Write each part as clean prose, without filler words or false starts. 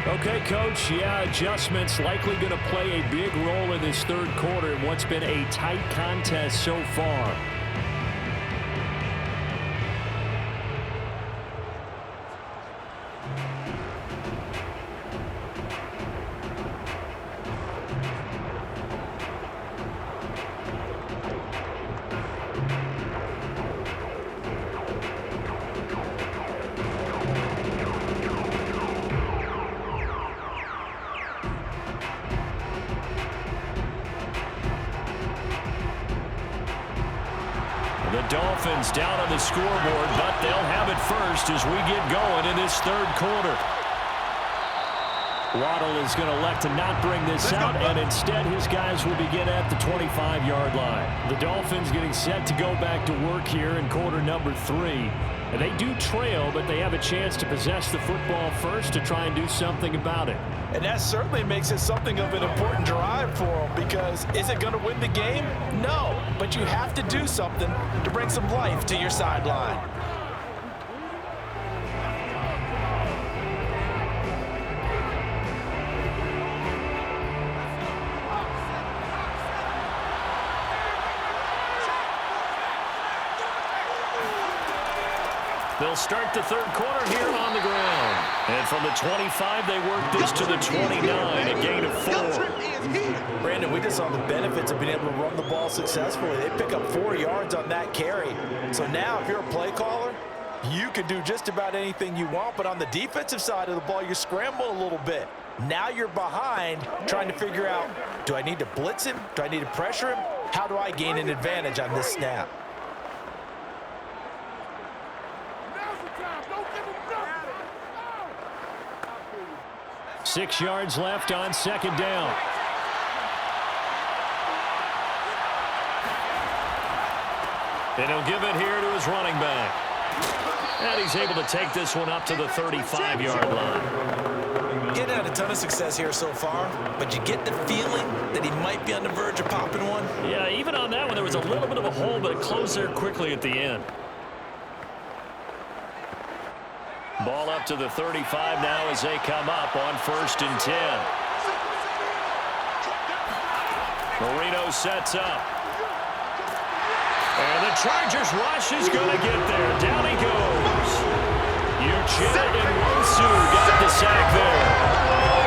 Okay, Coach, yeah, adjustments likely going to play a big role in this third quarter in what's been a tight contest so far. The Dolphins down on the scoreboard, but they'll have it first as we get going in this third quarter. Waddle is going to elect to not bring this out, and instead his guys will begin at the 25-yard line. The Dolphins getting set to go back to work here in quarter number 3. And they do trail, but they have a chance to possess the football first to try and do something about it. And that certainly makes it something of an important drive for them, because is it going to win the game? No, but you have to do something to bring some life to your sideline. They'll start the third quarter here on the ground. And from the 25, they work this to the 29, a gain of 4. Brandon, we just saw the benefits of being able to run the ball successfully. They pick up 4 yards on that carry. So now if you're a play caller, you can do just about anything you want. But on the defensive side of the ball, you scramble a little bit. Now you're behind trying to figure out, do I need to blitz him? Do I need to pressure him? How do I gain an advantage on this snap? 6 yards left on second down. And he'll give it here to his running back. And he's able to take this one up to the 35-yard line. Getting had a ton of success here so far, but you get the feeling that he might be on the verge of popping one. Yeah, even on that one, there was a little bit of a hole, but it closed there quickly at the end. Ball up to the 35 now as they come up on 1st and 10. Marino sets up. And the Chargers rush is going to get there. Down he goes. Uchenna and Wosu got the sack there.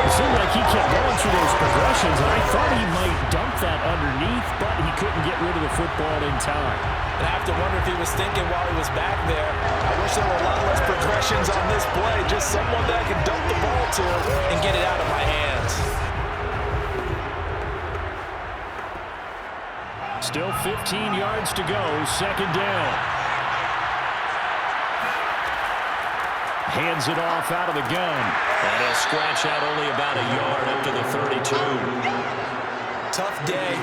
It seemed like he kept going through those progressions, and I thought he might dump that underneath, but he couldn't get rid of the football in time. And I have to wonder if he was thinking while he was back there, I wish there were a lot less progressions on this play, just someone that I can dump the ball to and get it out of my hands. Still 15 yards to go, second down. Hands it off out of the gun. And he'll scratch out only about a yard up to the 32. Tough day,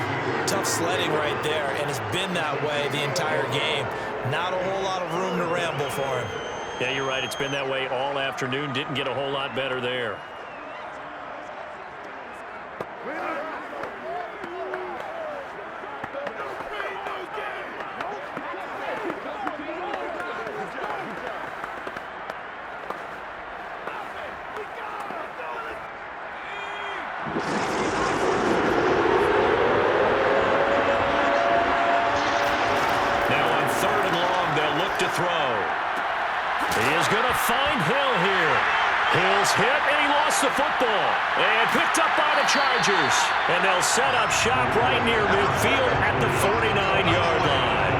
tough sledding right there, and it's been that way the entire game. Not a whole lot of room to ramble for him. Yeah, you're right. It's been that way all afternoon. Didn't get a whole lot better there. Find Hill here. Hill's hit, and he lost the football. And picked up by the Chargers. And they'll set up shop right near midfield at the 49-yard line.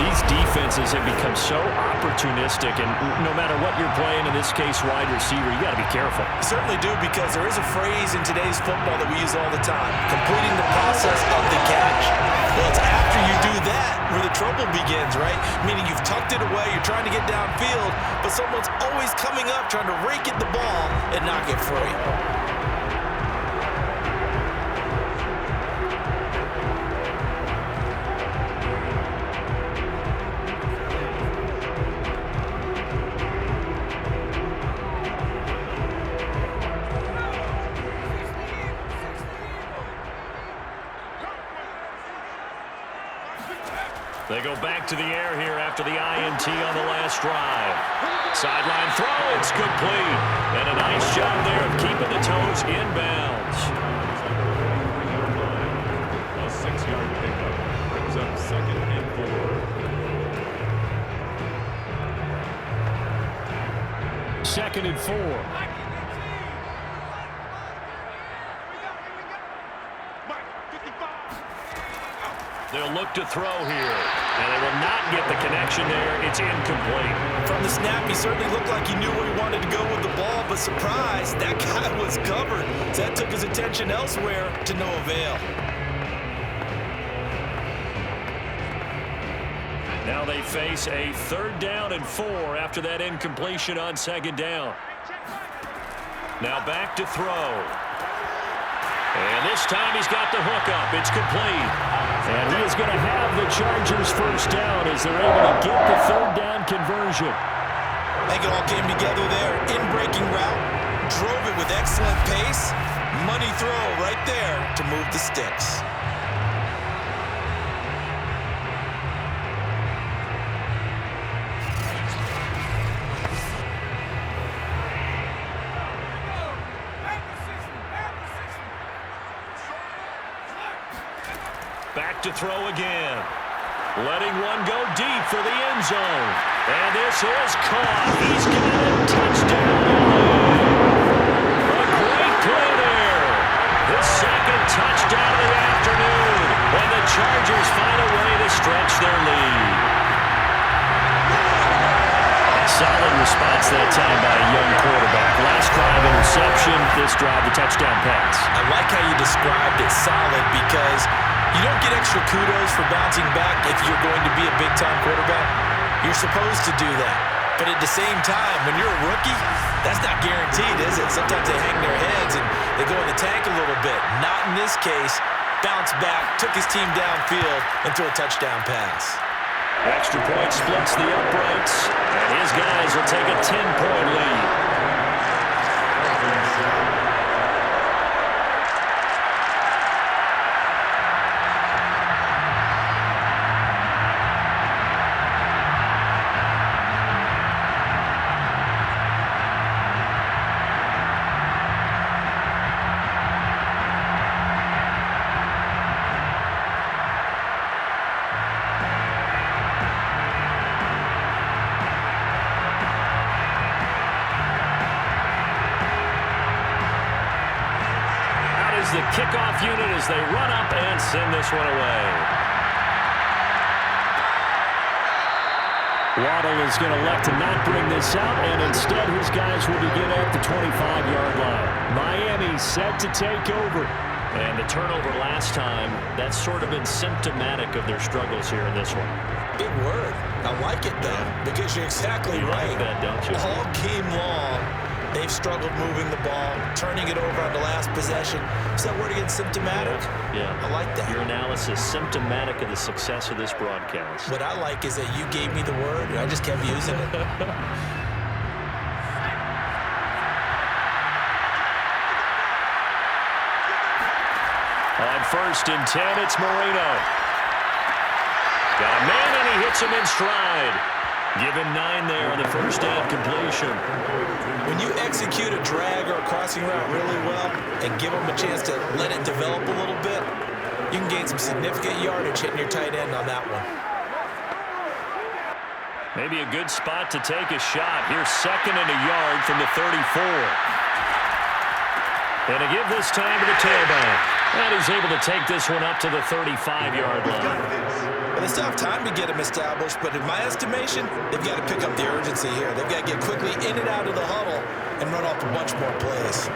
These defenses have become so opportunistic, and no matter what you're playing, in this case wide receiver, you got to be careful. You certainly do, because there is a phrase in today's football that we use all the time: completing the process of the catch. Well, it's after you do that where the trouble begins, right? Meaning you've tucked it away, you're trying to get downfield, but someone's always coming up trying to rake at the ball and knock it free. They They go back to the air here after the INT on the last drive. Sideline throw, it's complete. And a nice job there of keeping the toes inbounds. A 6-yard pickup brings up 2nd and 4. 2nd and 4. They'll look to throw here, and they will not get the connection there. It's incomplete. From the snap, he certainly looked like he knew where he wanted to go with the ball, but surprise, that guy was covered. So that took his attention elsewhere to no avail. Now they face a 3rd down and 4 after that incompletion on 2nd down. Now back to throw. And this time he's got the hook up. It's complete. And he is going to have the Chargers 1st down as they're able to get the 3rd down conversion. I think it all came together there. In-breaking route. Drove it with excellent pace. Money throw right there to move the sticks. Back to throw again. Letting one go deep for the end zone. And this is caught. He's got it. Touchdown. A great play there. The 2nd touchdown of the afternoon. And the Chargers find a way to stretch their lead. Solid response that time by a young quarterback. Last drive interception. This drive the touchdown pass. I like how you described it solid because you don't get extra kudos for bouncing back if you're going to be a big-time quarterback. You're supposed to do that. But at the same time, when you're a rookie, that's not guaranteed, is it? Sometimes they hang their heads and they go in the tank a little bit. Not in this case. Bounced back, took his team downfield, and threw a touchdown pass. Extra point splits the uprights, and his guys will take a 10-point lead. The kickoff unit as they run up and send this one away. Waddle is going to elect to not bring this out, and instead his guys will begin at the 25-yard line. Miami set to take over. And the turnover last time, that's sort of been symptomatic of their struggles here in this one. Big word. I like it, though, because you're exactly right. You like that, don't you? All game long, they've struggled moving the ball, turning it over on the last possession. Is that word again, symptomatic? Yeah. I like that. Your analysis, symptomatic of the success of this broadcast. What I like is that you gave me the word, and I just kept using it. On 1st and 10, it's Marino. Got a man, and he hits him in stride. Give him 9 there on the 1st down completion. When you execute a drag or a crossing route really well and give them a chance to let it develop a little bit, you can gain some significant yardage hitting your tight end on that one. Maybe a good spot to take a shot. Here's 2nd and a yard from the 34. And to give this time to the tailback. And he's able to take this one up to the 35-yard line. Well, they still have time to get him established, but in my estimation, they've got to pick up the urgency here. They've got to get quickly in and out of the huddle and run off a bunch more plays.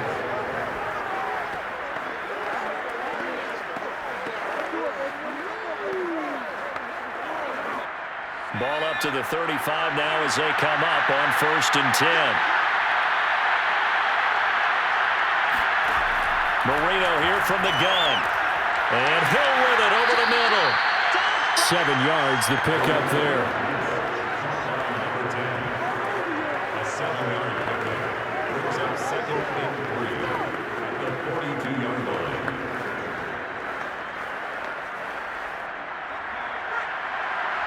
Ball up to the 35 now as they come up on 1st and 10. Marino here from the gun. And Hill with it over the middle. 7 yards the pickup there. A 7-yard pickup brings up 2nd and 3 at the 42-yard line.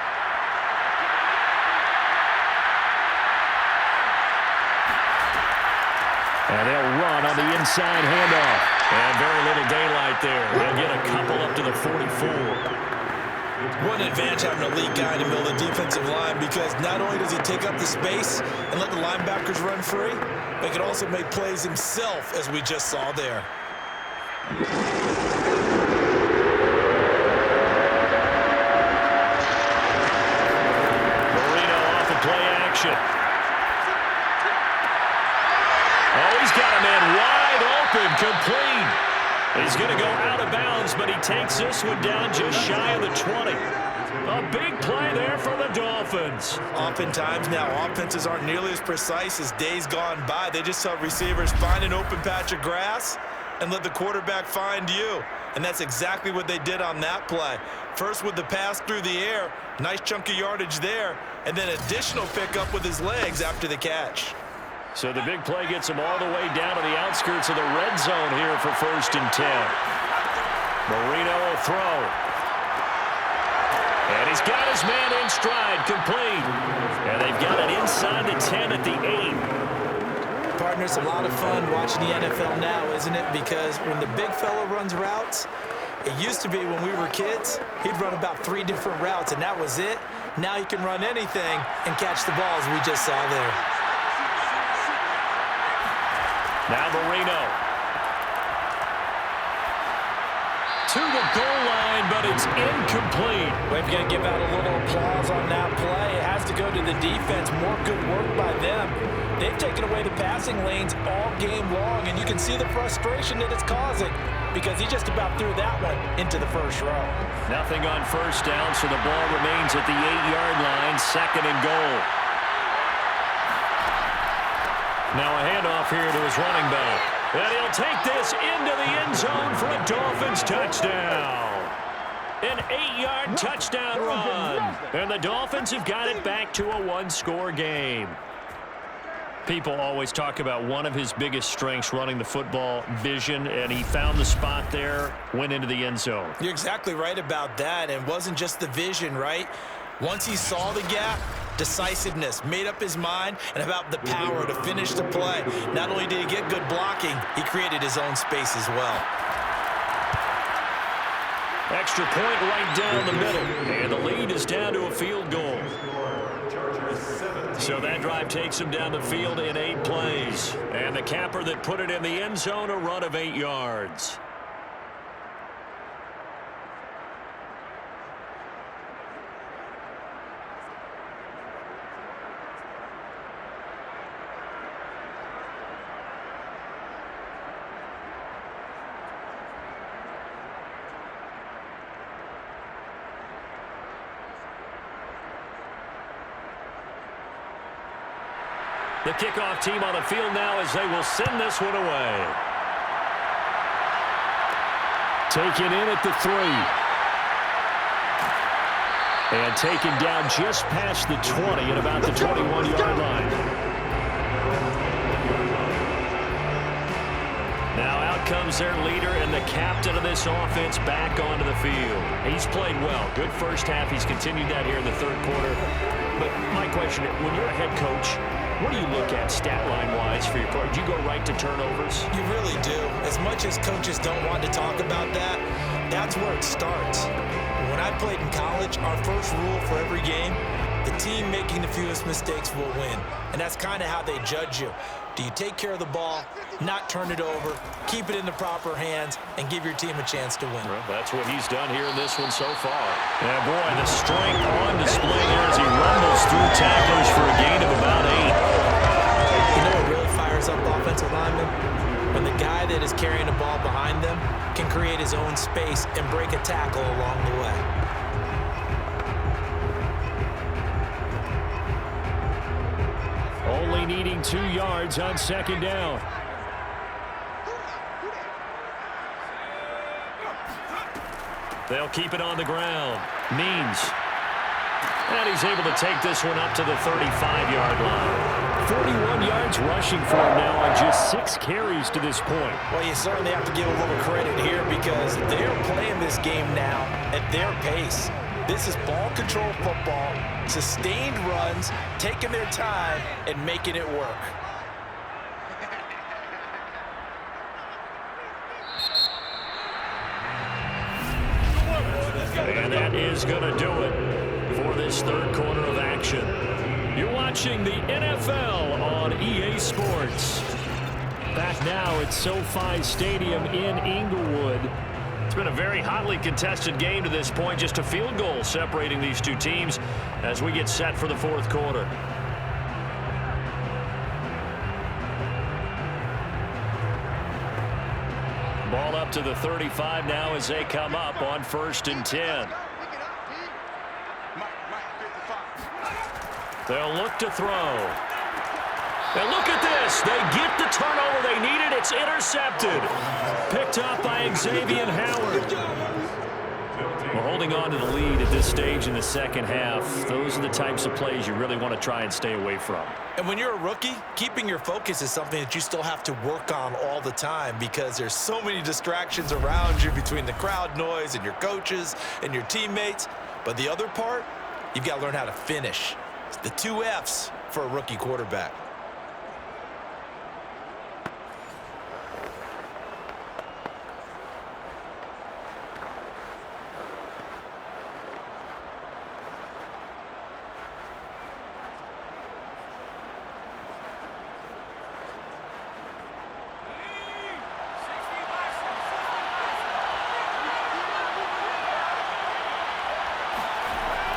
2 And they'll run on the inside handoff. And very little daylight there. They'll get a couple up to the 44. What an advantage having an elite guy in the middle of the defensive line, because not only does he take up the space and let the linebackers run free, but he can also make plays himself, as we just saw there. Marino off of play action. Oh, he's got a man wide open, complete. He's going to go out of bounds, but he takes this one down just shy of the 20. A big play there for the Dolphins. Oftentimes now, offenses aren't nearly as precise as days gone by. They just have receivers find an open patch of grass and let the quarterback find you. And that's exactly what they did on that play. First with the pass through the air, nice chunk of yardage there, and then additional pickup with his legs after the catch. So the big play gets him all the way down to the outskirts of the red zone here for 1st and 10. Marino will throw. And he's got his man in stride, complete. And they've got it inside the 10 at the 8. Partner, it's a lot of fun watching the NFL now, isn't it? Because when the big fella runs routes, it used to be when we were kids, he'd run about 3 different routes, and that was it. Now he can run anything and catch the balls we just saw there. Now Marino. To the goal line, but it's incomplete. We're going to give out a little applause on that play. It has to go to the defense. More good work by them. They've taken away the passing lanes all game long, and you can see the frustration that it's causing because he just about threw that one into the first row. Nothing on 1st down, so the ball remains at the 8-yard line, 2nd and goal. Now a handoff here to his running back. And he'll take this into the end zone for a Dolphins touchdown. An 8-yard touchdown run. And the Dolphins have got it back to a 1-score game. People always talk about one of his biggest strengths running the football, vision, and he found the spot there, went into the end zone. You're exactly right about that. And it wasn't just the vision, right? Once he saw the gap, decisiveness, made up his mind, and about the power to finish the play. Not only did he get good blocking, he created his own space as well. Extra point right down the middle, and the lead is down to a field goal. So that drive takes him down the field in 8 plays. And the capper that put it in the end zone, a run of 8 yards. The kickoff team on the field now as they will send this one away. Taken in at the 3. And taken down just past the 20 at about the 21-yard line. Now out comes their leader and the captain of this offense back onto the field. He's played well. Good first half. He's continued that here in the 3rd quarter. But my question, when you're a head coach, what do you look at stat line-wise for your part? Do you go right to turnovers? You really do. As much as coaches don't want to talk about that, that's where it starts. When I played in college, our first rule for every game, the team making the fewest mistakes will win. And that's kind of how they judge you. Do you take care of the ball, not turn it over, keep it in the proper hands, and give your team a chance to win? Well, that's what he's done here in this one so far. Yeah, boy, the strength on display there as he rumbles through tacklers for a gain of about 8. You know what really fires up offensive linemen? When the guy that is carrying the ball behind them can create his own space and break a tackle along the way. Only needing 2 yards on 2nd down. They'll keep it on the ground. Means. And he's able to take this one up to the 35-yard line. 41 yards rushing for him now on just 6 carries to this point. Well, you certainly have to give a little credit here because they're playing this game now at their pace. This is ball control football, sustained runs, taking their time, and making it work. is going to do it for this third quarter of action. You're watching the NFL on EA Sports. Back now at SoFi Stadium in Inglewood. It's been a very hotly contested game to this point. Just a field goal separating these two teams as we get set for the fourth quarter. Ball up to the 35 now as they come up on 1st and 10. They'll look to throw. And look at this. They get the turnover they needed. It's intercepted. Picked up by Xavier Howard. We're holding on to the lead at this stage in the second half. Those are the types of plays you really want to try and stay away from. And when you're a rookie, keeping your focus is something that you still have to work on all the time because there's so many distractions around you between the crowd noise and your coaches and your teammates. But the other part, you've got to learn how to finish. It's the 2 F's for a rookie quarterback.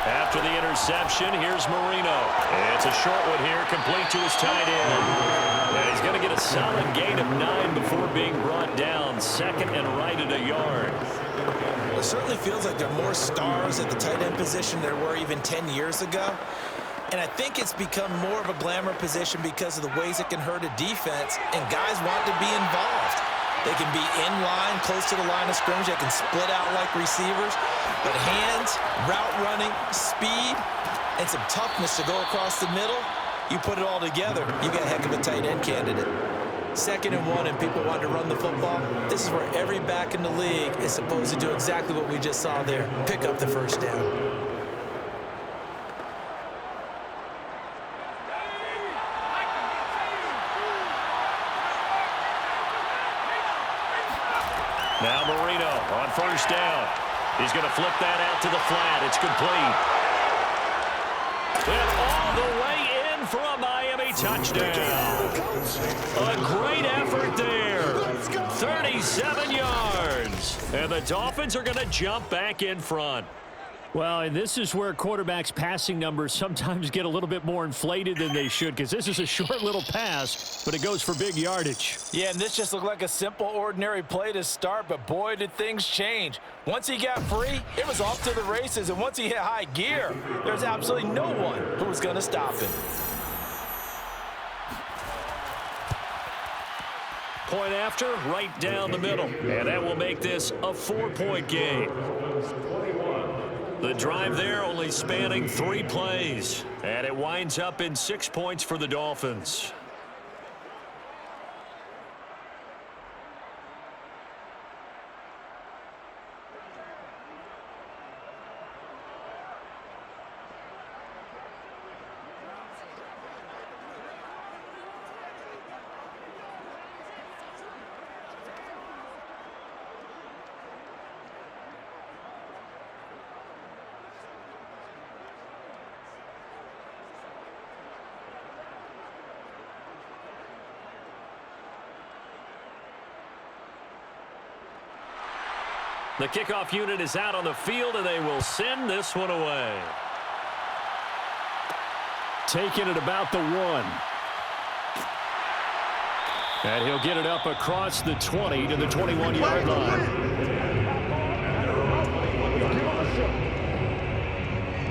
After the interception, here's Marino. It's a short one here, complete to his tight end. And he's going to get a solid gain of 9 before being brought down. 2nd and right at a yard. Well, it certainly feels like there are more stars at the tight end position than there were even 10 years ago. And I think it's become more of a glamour position because of the ways it can hurt a defense, and guys want to be involved. They can be in line, close to the line of scrimmage. They can split out like receivers. But hands, route running, speed, and some toughness to go across the middle, you put it all together, you got a heck of a tight end candidate. 2nd and 1 and people want to run the football. This is where every back in the league is supposed to do exactly what we just saw there. Pick up the first down. Now Marino on 1st down. He's going to flip that out to the flat. It's complete. And all the way in for a Miami touchdown. A great effort there. 37 yards. And the Dolphins are going to jump back in front. Well, and this is where quarterbacks' passing numbers sometimes get a little bit more inflated than they should because this is a short little pass, but it goes for big yardage. Yeah, and this just looked like a simple, ordinary play to start, but boy, did things change. Once he got free, it was off to the races, and once he hit high gear, there's absolutely no one who was going to stop him. Point after, right down the middle. And that will make this a 4-point game. The drive there only spanning 3 plays. And it winds up in 6 points for the Dolphins. The kickoff unit is out on the field, and they will send this one away. Taking it about the 1. And he'll get it up across the 20 to the 21-yard line.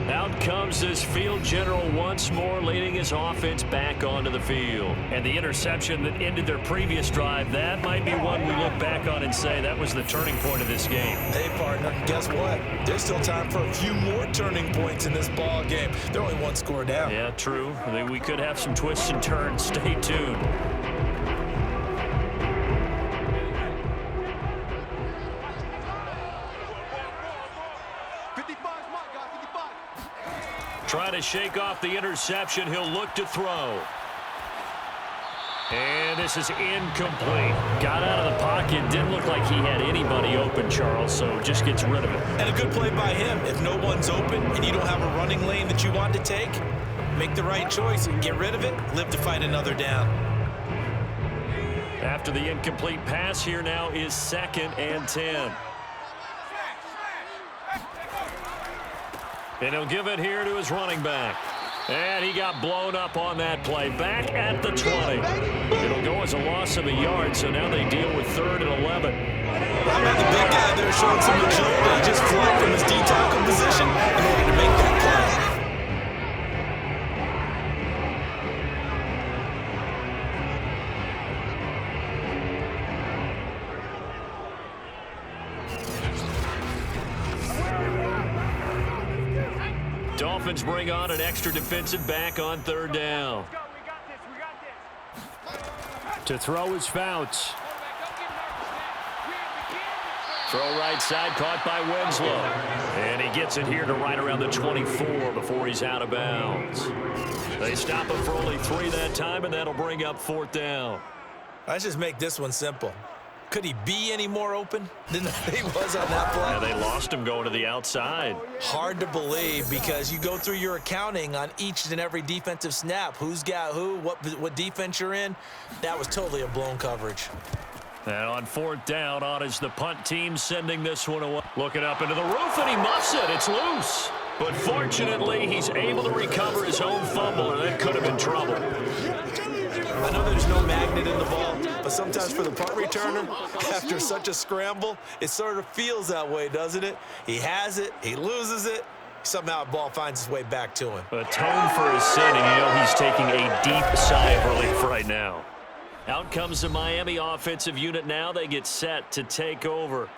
Out comes this field general once more, leading his offense back onto the field. And the interception that ended their previous drive, that might be one we look back on and say that was the turning point of this game. Hey, partner, guess what? There's still time for a few more turning points in this ball game. They're only 1 score down. Yeah, true. I mean, we could have some twists and turns. Stay tuned. Trying to shake off the interception. He'll look to throw. And this is incomplete. Got out of the pocket. Didn't look like he had anybody open, Charles, so just gets rid of it. And a good play by him. If no one's open and you don't have a running lane that you want to take, make the right choice. Get rid of it. Live to fight another down. After the incomplete pass, here now is 2nd and 10. And he'll give it here to his running back. And he got blown up on that play. Back at the 20. It'll go as a loss of a yard, so now they deal with 3rd and 11. How about the big guy there showing some agility? He just fled from his D-tackle position in order to make that play. Dolphins bring on an extra defensive back on 3rd down. To throw is Fouts. Throw right side, caught by Winslow. And he gets it here to right around the 24 before he's out of bounds. They stop him for only 3 that time, and that'll bring up 4th down. Let's just make this one simple. Could he be any more open than he was on that play? Yeah, they lost him going to the outside. Hard to believe because you go through your accounting on each and every defensive snap. Who's got who, what defense you're in. That was totally a blown coverage. And on 4th down, on is the punt team sending this one away. Looking up into the roof, and he muffs it. It's loose. But fortunately, he's able to recover his own fumble, and that could have been trouble. I know there's no magnet in the ball, but sometimes for the punt returner, after such a scramble, it sort of feels that way, doesn't it? He has it, he loses it, somehow the ball finds its way back to him. Atone for his sin, and you know he's taking a deep sigh of relief right now. Out comes the Miami offensive unit now. They get set to take over.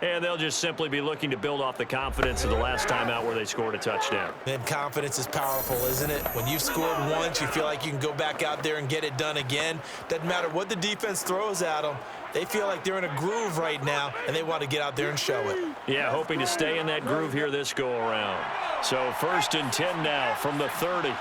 And they'll just simply be looking to build off the confidence of the last time out where they scored a touchdown. And confidence is powerful, isn't it? When you've scored once, you feel like you can go back out there and get it done again. Doesn't matter what the defense throws at them. They feel like they're in a groove right now, and they want to get out there and show it. Yeah, hoping to stay in that groove here this go-around. So 1st and 10 now from the 30.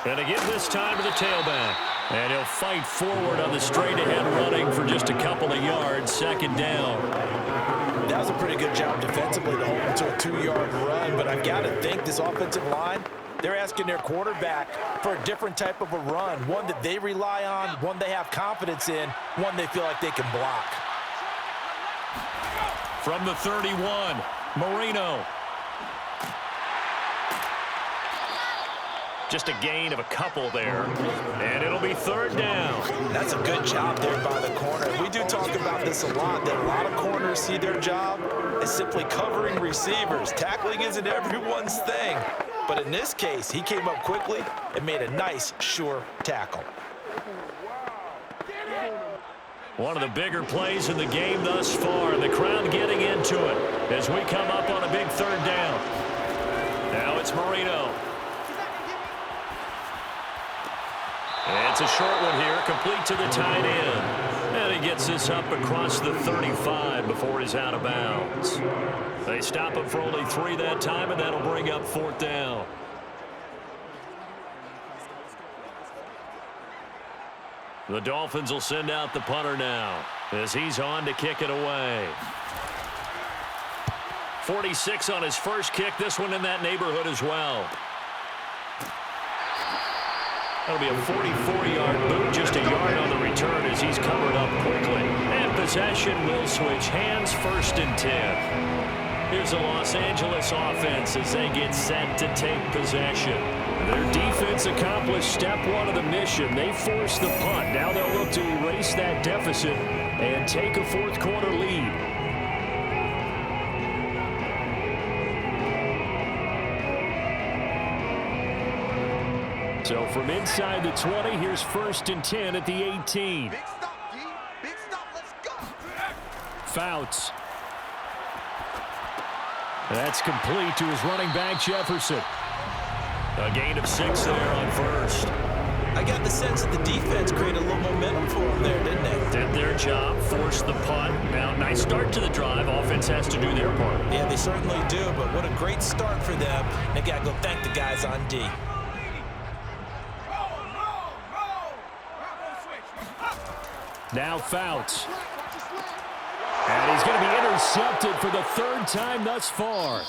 And again this time to the tailback. And he'll fight forward on the straight-ahead running for just a couple of yards. 2nd down. That was a pretty good job defensively to hold him to a 2-yard run. But I've got to think this offensive line, they're asking their quarterback for a different type of a run. One that they rely on, one they have confidence in, one they feel like they can block. From the 31, Marino. Just a gain of a couple there. And it'll be 3rd down. That's a good job there by the corner. We do talk about this a lot, that a lot of corners see their job as simply covering receivers. Tackling isn't everyone's thing. But in this case, he came up quickly and made a nice, sure tackle. One of the bigger plays in the game thus far. And the crowd getting into it as we come up on a big 3rd down. Now it's Marino. It's a short one here, complete to the tight end. And he gets this up across the 35 before he's out of bounds. They stop him for only 3 that time, and that'll bring up 4th down. The Dolphins will send out the punter now as he's on to kick it away. 46 on his first kick, this one in that neighborhood as well. That'll be a 44-yard boot, just a yard on the return as he's covered up quickly. And possession will switch hands, 1st and 10. Here's the Los Angeles offense as they get set to take possession. Their defense accomplished step 1 of the mission. They forced the punt. Now they'll look to erase that deficit and take a 4th quarter lead. So from inside the 20, here's 1st and 10 at the 18. Big stop, D. Big stop. Let's go. Fouts. That's complete to his running back, Jefferson. A gain of 6 there on 1st. I I got the sense that the defense created a little momentum for them there, didn't they? Did their job, forced the punt. Now, nice start to the drive. Offense has to do their part. Yeah, they certainly do, but what a great start for them. They got to go thank the guys on D. Now Fouts. And he's going to be intercepted for the third time thus far.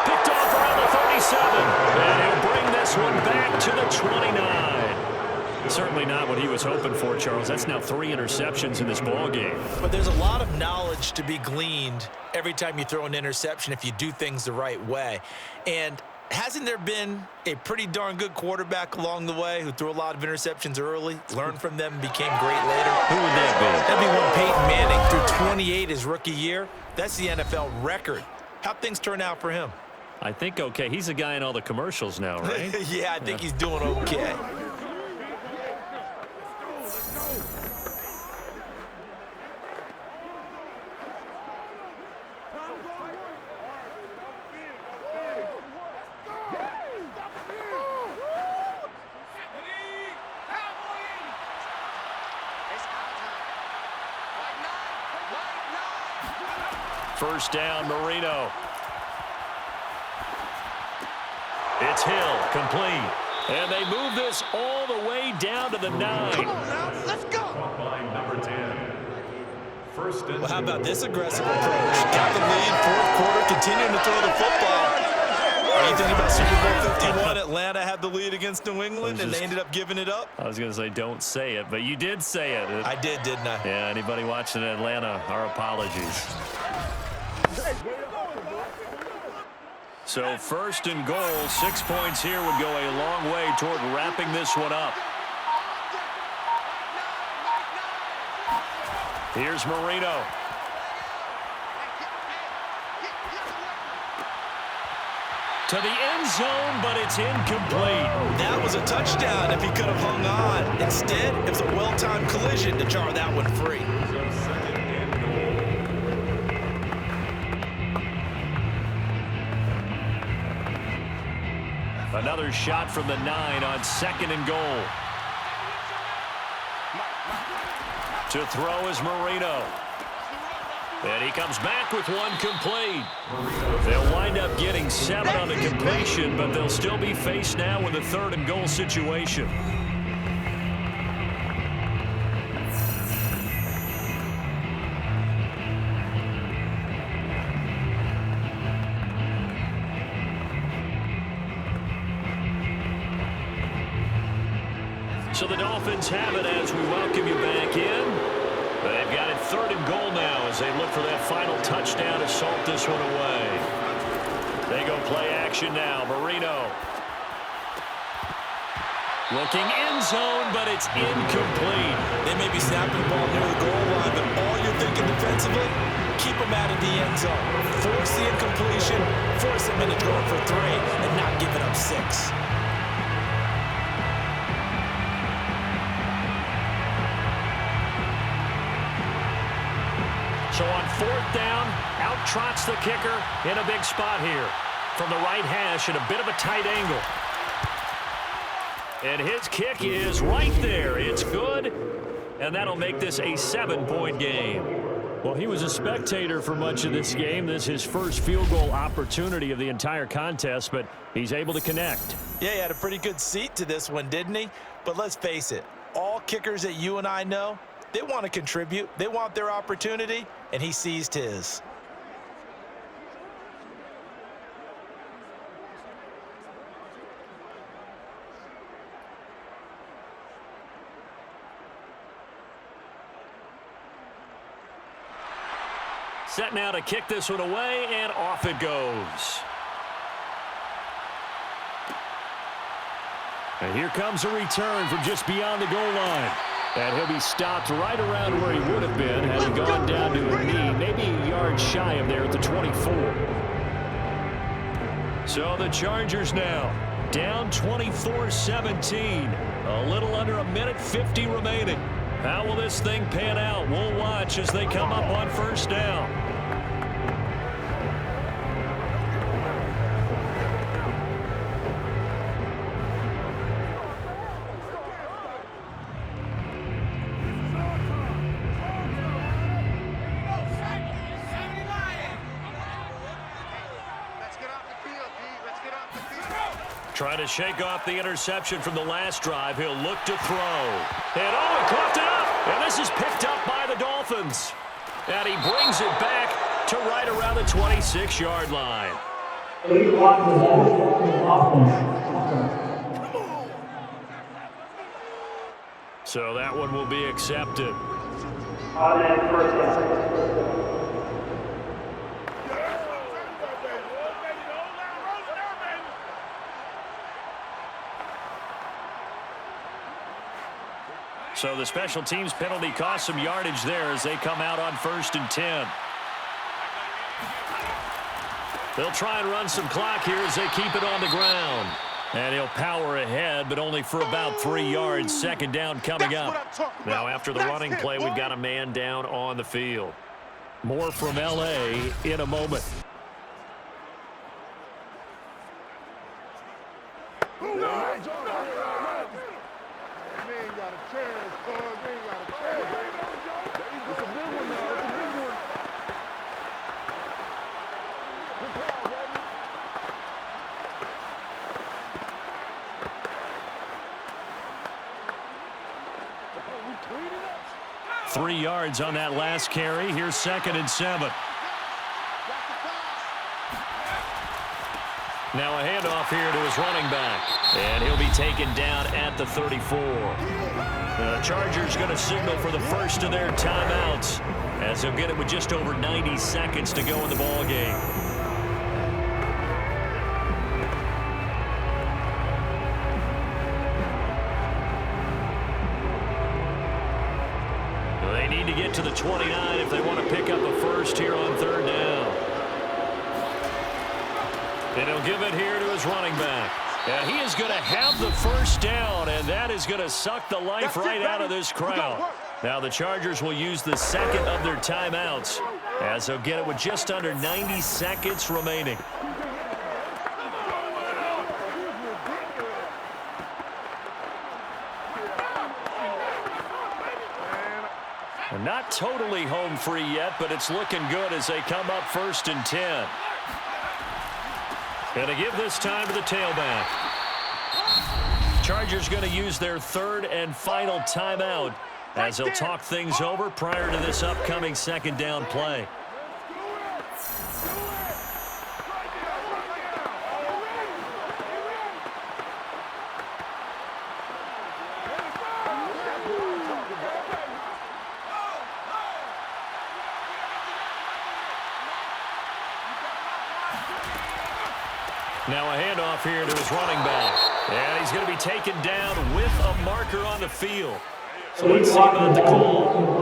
Picked off around the 37. And he'll bring this one back to the 29. Certainly not what he was hoping for, Charles. That's now 3 interceptions in this ball game. But there's a lot of knowledge to be gleaned every time you throw an interception if you do things the right way. And hasn't there been a pretty darn good quarterback along the way who threw a lot of interceptions early, learned from them, and became great later? Who would that be? That'd be one Peyton Manning threw 28 his rookie year. That's the NFL record. How'd things turn out for him? I think okay. He's a guy in all the commercials now, right? Yeah, I think he's doing okay. First down, Marino. It's Hill, complete. And they move this all the way down to the 9. Come on now, let's go. Caught by number 10. First and Well, how about this aggressive approach? Got the lead, fourth quarter, continuing to throw the football. Are you thinking about Super Bowl 51? Atlanta had the lead against New England, and they ended up giving it up? I was going to say don't say it, but you did say it. I did, didn't I? Yeah, anybody watching Atlanta, our apologies. So first and goal, 6 points here would go a long way toward wrapping this one up. Here's Marino. To the end zone, but it's incomplete. That was a touchdown if he could have hung on. Instead, it was a well-timed collision to jar that one free. second and goal. Another shot from the 9 on second and goal. To throw is Marino. And he comes back with one complete. They'll wind up getting 7 on the completion, but they'll still be faced now with a third and goal situation. So the Dolphins have it as we welcome you back in. They've got it third and goal now as they look for that final touchdown to salt this one away. They go play action now. Marino. Looking end zone, but it's incomplete. They may be snapping the ball near the goal line, but all you're thinking defensively, keep them out of the end zone. Force the incompletion, force them into going for 3, and not giving up 6. So on fourth down, out trots the kicker in a big spot here. From the right hash at a bit of a tight angle. And his kick is right there. It's good. And that'll make this a 7-point game. Well, he was a spectator for much of this game. This is his first field goal opportunity of the entire contest, but he's able to connect. Yeah, he had a pretty good seat to this one, didn't he? But let's face it, all kickers that you and I know, they want to contribute. They want their opportunity, and he seized his. Set now to kick this one away, and off it goes. And here comes a return from just beyond the goal line. And he'll be stopped right around where he would have been had he gone down to a knee, maybe a yard shy of there at the 24. So the Chargers now down 24-17. A little under a minute 50 remaining. How will this thing pan out? We'll watch as they come up on first down. Trying to shake off the interception from the last drive. He'll look to throw. And oh, he coughed it up. And this is picked up by the Dolphins. And he brings it back to right around the 26-yard line. So that one will be accepted. So the special teams penalty cost some yardage there as they come out on 1st and 10. They'll try and run some clock here as they keep it on the ground. And he'll power ahead, but only for about 3 yards. 2nd down coming up. Now after the running play, we've got a man down on the field. More from L.A. in a moment. Three yards on that last carry. Here's 2nd and 7. Now a handoff here to his running back. And he'll be taken down at the 34. The Chargers going to signal for the first of their timeouts as they'll get it with just over 90 seconds to go in the ball game. They need to get to the 29 if they want to pick up a first here on 3rd down. And he'll give it here to his running back. And he is going to have the first down, and that is going to suck the life right out of this crowd. Now the Chargers will use the 2nd of their timeouts as they'll get it with just under 90 seconds remaining. And not totally home free yet, but it's looking good as they come up 1st and 10. And to give this time to the tailback. Chargers going to use their 3rd and final timeout as they'll talk things over prior to this upcoming 2nd down play. Now a handoff here to his running back. And he's going to be taken down with a marker on the field. So let's see about the call.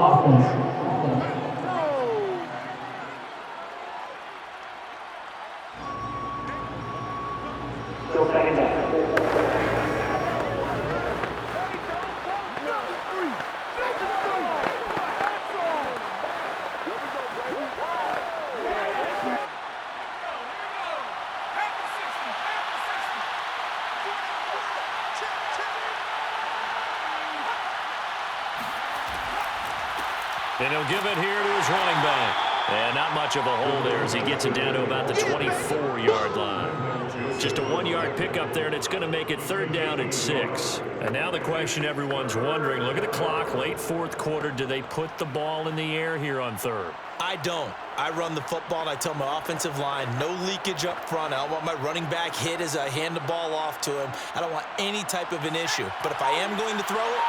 And he'll give it here to his running back. And not much of a hole there as he gets it down to about the 24-yard line. Just a 1-yard pickup there, and it's going to make it 3rd down and 6. And now the question everyone's wondering, look at the clock, late 4th quarter. Do they put the ball in the air here on 3rd? I don't. I run the football, and I tell my offensive line, no leakage up front. I don't want my running back hit as I hand the ball off to him. I don't want any type of an issue. But if I am going to throw it,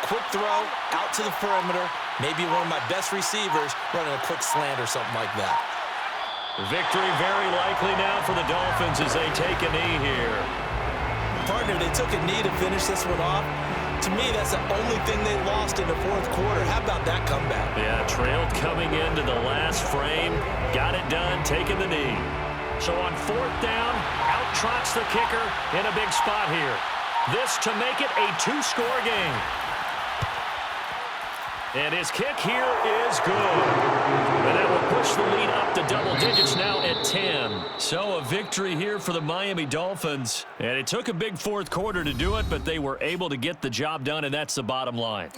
quick throw, out to the perimeter, maybe one of my best receivers running a quick slant or something like that. Victory very likely now for the Dolphins as they take a knee here. Partner, they took a knee to finish this one off. To me, that's the only thing they lost in the 4th quarter. How about that comeback? Yeah, trailed coming into the last frame. Got it done, taking the knee. So on 4th down, out trots the kicker in a big spot here. This to make it a 2-score game. And his kick here is good. And that will push the lead up to double digits now at 10. So a victory here for the Miami Dolphins. And it took a big 4th quarter to do it, but they were able to get the job done, and that's the bottom line.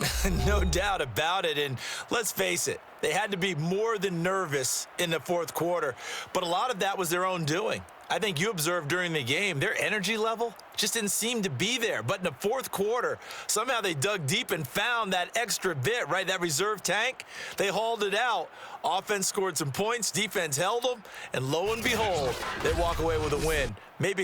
No doubt about it. And let's face it, they had to be more than nervous in the 4th quarter. But a lot of that was their own doing. I think you observed during the game, their energy level just didn't seem to be there. But in the fourth quarter, somehow they dug deep and found that extra bit, right, that reserve tank. They hauled it out. Offense scored some points, defense held them, and lo and behold, they walk away with a win. Maybe